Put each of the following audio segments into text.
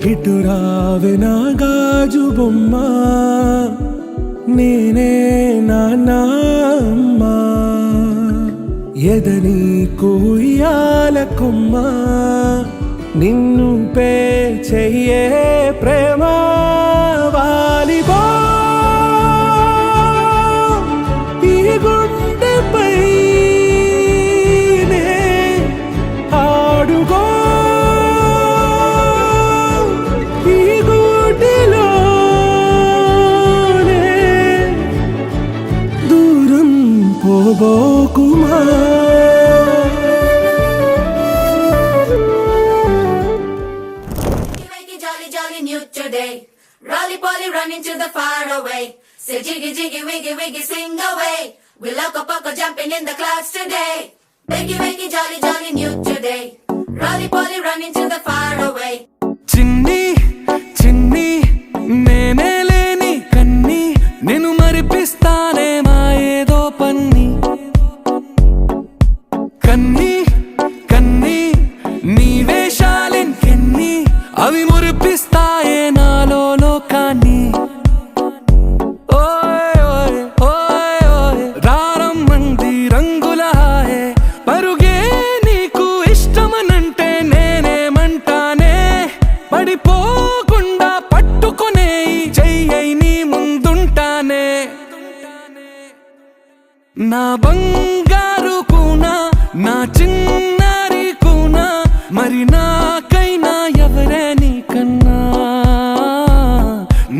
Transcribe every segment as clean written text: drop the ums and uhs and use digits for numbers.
ఇటు రావే నా గాజు బొమ్మ, నేనే నాన్నమ్మ. ఎదని కుయ్యాల కొమ్మ, నిన్ను పే చెయ్యే ప్రేమ వాలిబో. ఈ గుండెపై నే ఆడుగో, ఈ గుడిలోనే దూరం పోబోకుమా. Today, Rolly Polly running to the far away. Say jiggy jiggy wiggy wiggy swing away. We loco poco jumping in the clouds today. Wakey wakey jolly jolly new today. Rolly Polly running to the far away. చిన్ని చిన్ని నేనే లేని కన్ని, నేను మరిపిస్తానే మా ఏదో పన్ని. కన్ని కన్ని నీ వేషాలెంకెన్ని, అవి మురిపిస్తాయే నాలో లోకాన్ని. ఓయ్ ఓయ్ ఓయ్ ఓయ్ రారమ్మంది రంగుల హాయే, పరుగే నీకు ఇష్టమనంటే నేనేమంటానే. పడిపోకుండా పట్టుకునే చెయ్యై నీ ముందుంటానే. నా బంగారు కూనా, నా చిన్నారి కూనా, మరి నాకైనా ఎవరే నీకన్నా.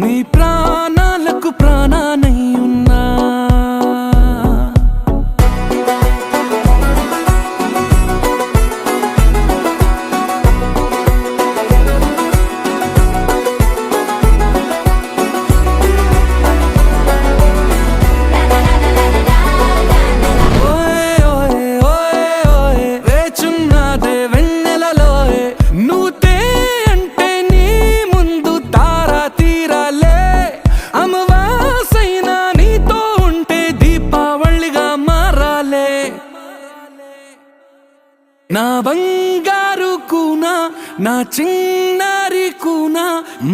నీ ప్రాణాలకు ప్రాణానై ఉన్నా. ఓయ్ ఓయ్ ఓయ్ ఓయ్ వేచున్నదే వెన్నెలలోయే, నువ్వు తే అంటే నీ ముందు తారా తీరాలే. అమవాసైనా నీతో ఉంటే దీపావళిగా మారాలే. నా బంగారు కూనా, నా చిన్నారి కూనా,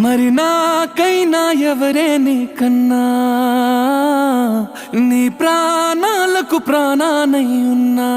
మరి నాకైనా ఎవరే నీకన్నా. నీ ప్రాణాలకు ప్రాణానై ఉన్నా.